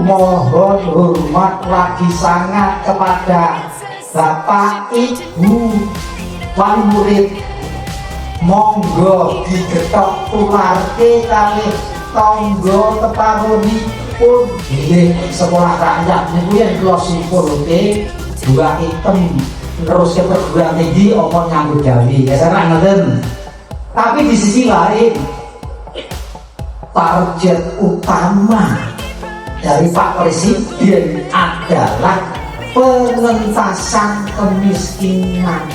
mohon hormat lagi sangat kepada Bapak Ibu wali murid, monggo digetok tularke kalih tangga teparunipun nggih sekolah rakyat niku yen kula simpulke dua item terus ke perguruan tinggi apa nyambut gawe ya sana ngoten. Tapi di sisi lain target utama dari Pak Presiden adalah penentasan kemiskinan.